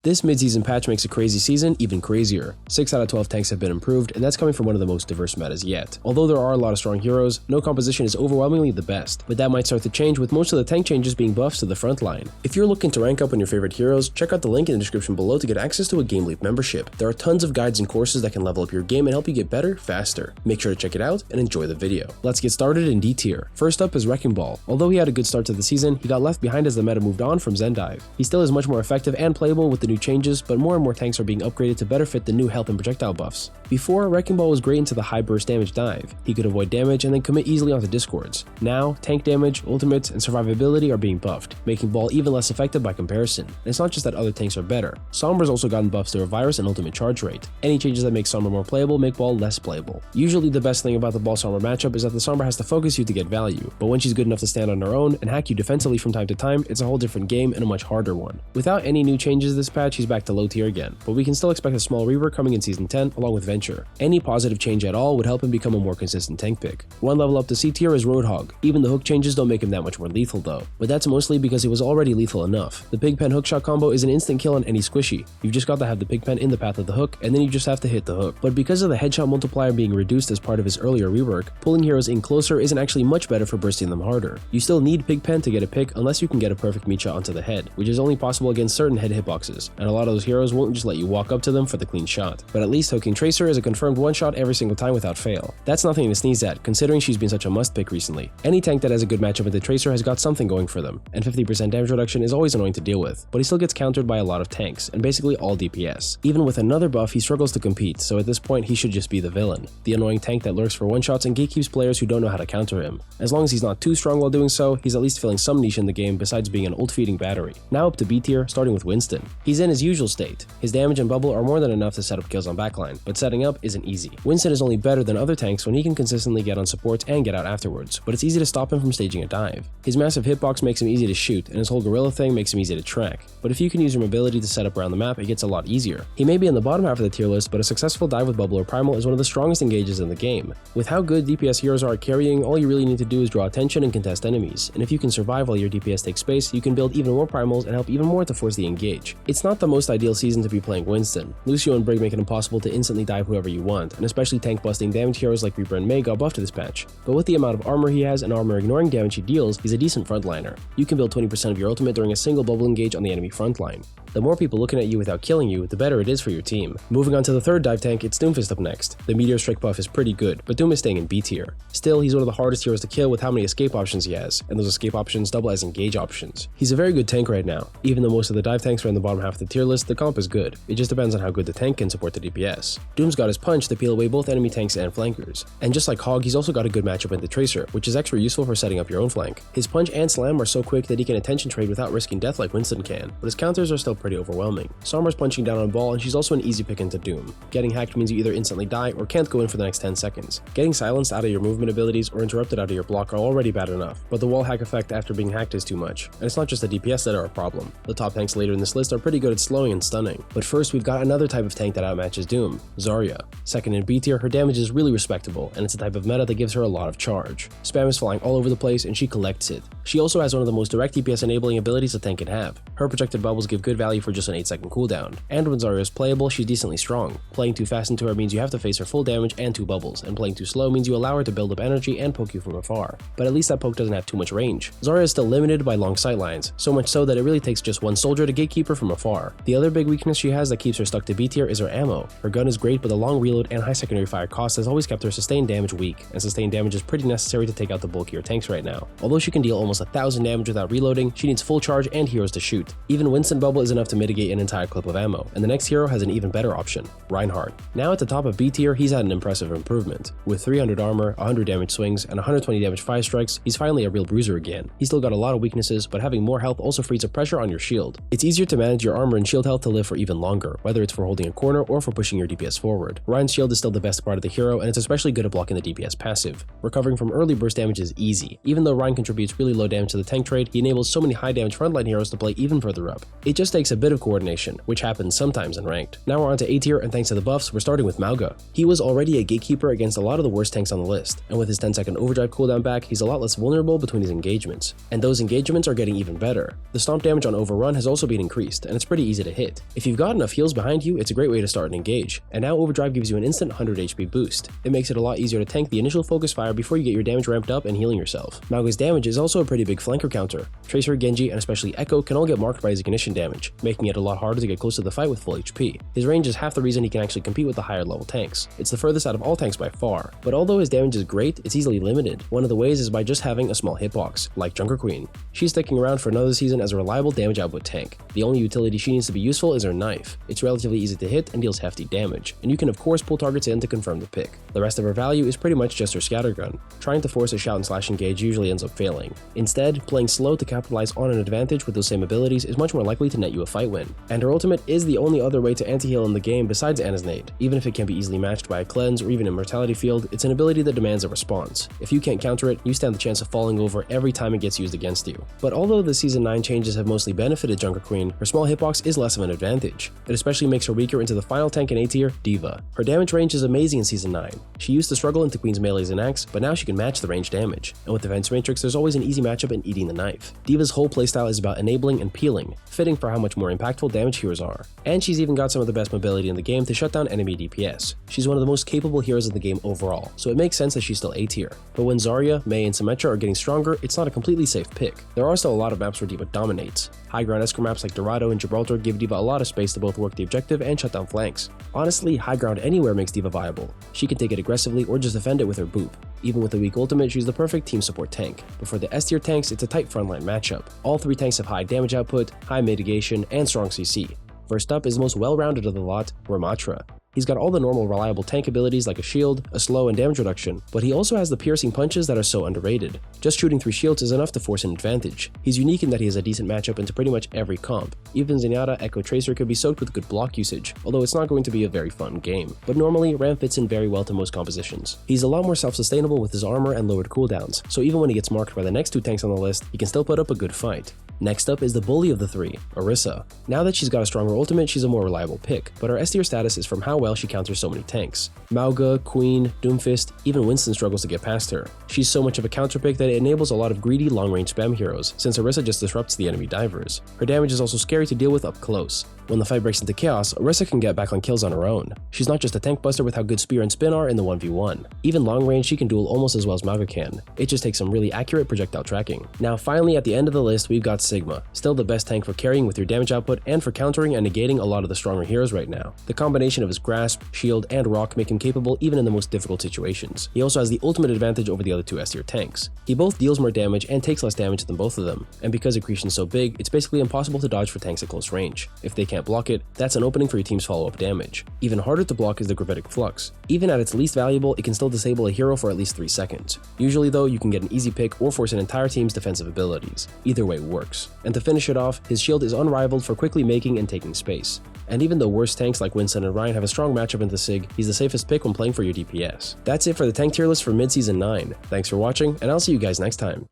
This mid-season patch makes a crazy season even crazier. 6 out of 12 tanks have been improved, and that's coming from one of the most diverse metas yet. Although there are a lot of strong heroes, no composition is overwhelmingly the best, but that might start to change with most of the tank changes being buffs to the front line. If you're looking to rank up on your favorite heroes, check out the link in the description below to get access to a GameLeap membership. There are tons of guides and courses that can level up your game and help you get better, faster. Make sure to check it out and enjoy the video. Let's get started in D tier. First up is Wrecking Ball. Although he had a good start to the season, he got left behind as the meta moved on from Zen Dive. He still is much more effective and playable with the new changes, but more and more tanks are being upgraded to better fit the new health and projectile buffs. Before, Wrecking Ball was great into the high burst damage dive. He could avoid damage and then commit easily onto discords. Now, tank damage, ultimates, and survivability are being buffed, making Ball even less effective by comparison. And it's not just that other tanks are better. Sombra's also gotten buffs to her virus and ultimate charge rate. Any changes that make Sombra more playable make Ball less playable. Usually the best thing about the Ball Sombra matchup is that the Sombra has to focus you to get value, but when she's good enough to stand on her own and hack you defensively from time to time, it's a whole different game and a much harder one. Without any new changes this patch, he's back to low tier again, but we can still expect a small rework coming in Season 10 along with Venture. Any positive change at all would help him become a more consistent tank pick. One level up to C tier is Roadhog. Even the hook changes don't make him that much more lethal though, but that's mostly because he was already lethal enough. The Pigpen hookshot combo is an instant kill on any squishy. You've just got to have the Pigpen in the path of the hook, and then you just have to hit the hook. But because of the headshot multiplier being reduced as part of his earlier rework, pulling heroes in closer isn't actually much better for bursting them harder. You still need Pigpen to get a pick unless you can get a perfect meat shot onto the head, which is only possible against certain head hitboxes, and a lot of those heroes won't just let you walk up to them for the clean shot. But at least hooking Tracer is a confirmed one shot every single time without fail. That's nothing to sneeze at, considering she's been such a must pick recently. Any tank that has a good matchup with the Tracer has got something going for them, and 50% damage reduction is always annoying to deal with, but he still gets countered by a lot of tanks, and basically all DPS. Even with another buff, he struggles to compete, so at this point he should just be the villain. The annoying tank that lurks for one shots and gatekeeps players who don't know how to counter him. As long as he's not too strong while doing so, he's at least filling some niche in the game besides being an ult feeding battery. Now up to B tier, starting with Winston. He's in his usual state. His damage and bubble are more than enough to set up kills on backline, but setting up isn't easy. Winston is only better than other tanks when he can consistently get on supports and get out afterwards, but it's easy to stop him from staging a dive. His massive hitbox makes him easy to shoot, and his whole gorilla thing makes him easy to track. But if you can use your mobility to set up around the map, it gets a lot easier. He may be in the bottom half of the tier list, but a successful dive with bubble or primal is one of the strongest engages in the game. With how good DPS heroes are at carrying, all you really need to do is draw attention and contest enemies, and if you can survive while your DPS takes space, you can build even more primals and help even more to force the engage. It's not the most ideal season to be playing Winston. Lucio and Brig make it impossible to instantly dive whoever you want, and especially tank busting damage heroes like Reaper and Magga got buffed to this patch. But with the amount of armor he has and armor ignoring damage he deals, he's a decent frontliner. You can build 20% of your ultimate during a single bubble engage on the enemy frontline. The more people looking at you without killing you, the better it is for your team. Moving on to the third dive tank, it's Doomfist up next. The Meteor Strike buff is pretty good, but Doom is staying in B tier. Still, he's one of the hardest heroes to kill with how many escape options he has, and those escape options double as engage options. He's a very good tank right now. Even though most of the dive tanks are in the bottom half of the tier list, the comp is good. It just depends on how good the tank can support the DPS. Doom's got his punch to peel away both enemy tanks and flankers. And just like Hog, he's also got a good matchup with the Tracer, which is extra useful for setting up your own flank. His punch and slam are so quick that he can attention trade without risking death like Winston can, but his counters are still pretty overwhelming. Sombra's punching down on Ball, and she's also an easy pick into Doom. Getting hacked means you either instantly die or can't go in for the next 10 seconds. Getting silenced out of your movement abilities or interrupted out of your block are already bad enough, but the wall hack effect after being hacked is too much. And it's not just the DPS that are a problem. The top tanks later in this list are pretty good at slowing and stunning. But first, we've got another type of tank that outmatches Doom, Zarya. Second in B tier, her damage is really respectable, and it's a type of meta that gives her a lot of charge. Spam is flying all over the place, and she collects it. She also has one of the most direct DPS enabling abilities a tank can have. Her projected bubbles give good value for just an 8-second cooldown. And when Zarya is playable, she's decently strong. Playing too fast into her means you have to face her full damage and 2 bubbles, and playing too slow means you allow her to build up energy and poke you from afar. But at least that poke doesn't have too much range. Zarya is still limited by long sightlines, so much so that it really takes just one soldier to gatekeep her from afar. The other big weakness she has that keeps her stuck to B tier is her ammo. Her gun is great, but the long reload and high secondary fire cost has always kept her sustained damage weak, and sustained damage is pretty necessary to take out the bulkier tanks right now. Although she can deal almost 1,000 damage without reloading, she needs full charge and heroes to shoot. Even Winston bubble is enough to mitigate an entire clip of ammo, and the next hero has an even better option, Reinhardt. Now at the top of B tier, he's had an impressive improvement. With 300 armor, 100 damage swings, and 120 damage 5 strikes, he's finally a real bruiser again. He's still got a lot of weaknesses, but having more health also frees up pressure on your shield. It's easier to manage your armor and shield health to live for even longer, whether it's for holding a corner or for pushing your DPS forward. Ryan's shield is still the best part of the hero, and it's especially good at blocking the DPS passive. Recovering from early burst damage is easy. Even though Ryan contributes really low damage to the tank trade, he enables so many high damage frontline heroes to play even further up. It just takes takes a bit of coordination, which happens sometimes in ranked. Now we're on to A tier, and thanks to the buffs, we're starting with Magga. He was already a gatekeeper against a lot of the worst tanks on the list, and with his 10-second overdrive cooldown back, he's a lot less vulnerable between his engagements. And those engagements are getting even better. The stomp damage on overrun has also been increased, and it's pretty easy to hit. If you've got enough heals behind you, it's a great way to start and engage. And now overdrive gives you an instant 100 HP boost. It makes it a lot easier to tank the initial focus fire before you get your damage ramped up and healing yourself. Magga's damage is also a pretty big flanker counter. Tracer, Genji, and especially Echo can all get marked by his ignition damage, making it a lot harder to get close to the fight with full HP. His range is half the reason he can actually compete with the higher level tanks. It's the furthest out of all tanks by far, but although his damage is great, it's easily limited. One of the ways is by just having a small hitbox, like Junker Queen. She's sticking around for another season as a reliable damage output tank. The only utility she needs to be useful is her knife. It's relatively easy to hit and deals hefty damage, and you can of course pull targets in to confirm the pick. The rest of her value is pretty much just her scattergun. Trying to force a shout and slash engage usually ends up failing. Instead, playing slow to capitalize on an advantage with those same abilities is much more likely to net you a fight win. And her ultimate is the only other way to anti-heal in the game besides Ana's nade. Even if it can be easily matched by a cleanse or even immortality field, it's an ability that demands a response. If you can't counter it, you stand the chance of falling over every time it gets used against you. But although the Season 9 changes have mostly benefited Junker Queen, her small hitbox is less of an advantage. It especially makes her weaker into the final tank in A tier, Diva. Her damage range is amazing in Season 9. She used to struggle into Queen's melees and axe, but now she can match the range damage. And with Defense Matrix, there's always an easy matchup in eating the knife. Diva's whole playstyle is about enabling and peeling, fitting for how much more impactful damage heroes are. And she's even got some of the best mobility in the game to shut down enemy DPS. She's one of the most capable heroes in the game overall, so it makes sense that she's still A tier. But when Zarya, Mei, and Symmetra are getting stronger, it's not a completely safe pick. There are still a lot of maps where Diva dominates. High ground escrow maps like Dorado and Gibraltar give Diva a lot of space to both work the objective and shut down flanks. Honestly, high ground anywhere makes Diva viable. She can take it aggressively or just defend it with her boop. Even with a weak ultimate, she's the perfect team support tank. But for the S tier tanks, it's a tight frontline matchup. All three tanks have high damage output, high mitigation, and strong CC. First up is the most well-rounded of the lot, Reinhardt. He's got all the normal reliable tank abilities like a shield, a slow, and damage reduction, but he also has the piercing punches that are so underrated. Just shooting 3 shields is enough to force an advantage. He's unique in that he has a decent matchup into pretty much every comp. Even Zenyatta, Echo, Tracer could be soaked with good block usage, although it's not going to be a very fun game. But normally, Ram fits in very well to most compositions. He's a lot more self-sustainable with his armor and lowered cooldowns, so even when he gets marked by the next 2 tanks on the list, he can still put up a good fight. Next up is the bully of the 3, Orisa. Now that she's got a stronger ultimate, she's a more reliable pick, but her S tier status is from how well she counters so many tanks. Magga, Queen, Doomfist, even Winston struggles to get past her. She's so much of a counter pick that it enables a lot of greedy long-range spam heroes, since Orisa just disrupts the enemy divers. Her damage is also scary to deal with up close. When the fight breaks into chaos, Orisa can get back on kills on her own. She's not just a tank buster with how good spear and spin are in the 1v1. Even long range, she can duel almost as well as Magga can. It just takes some really accurate projectile tracking. Now finally at the end of the list, we've got Sigma, still the best tank for carrying with your damage output and for countering and negating a lot of the stronger heroes right now. The combination of his grasp, shield, and rock make him capable even in the most difficult situations. He also has the ultimate advantage over the other 2 S tier tanks. He both deals more damage and takes less damage than both of them, and because accretion is so big, it's basically impossible to dodge for tanks at close range. If they can't block it, that's an opening for your team's follow-up damage. Even harder to block is the gravitic flux. Even at its least valuable, it can still disable a hero for at least 3 seconds. Usually though, you can get an easy pick or force an entire team's defensive abilities. Either way works. And to finish it off, his shield is unrivaled for quickly making and taking space. And even though worse tanks like Winston and Reinhardt have a strong matchup into Sig, he's the safest pick when playing for your DPS. That's it for the tank tier list for mid-season 9. Thanks for watching, and I'll see you guys next time.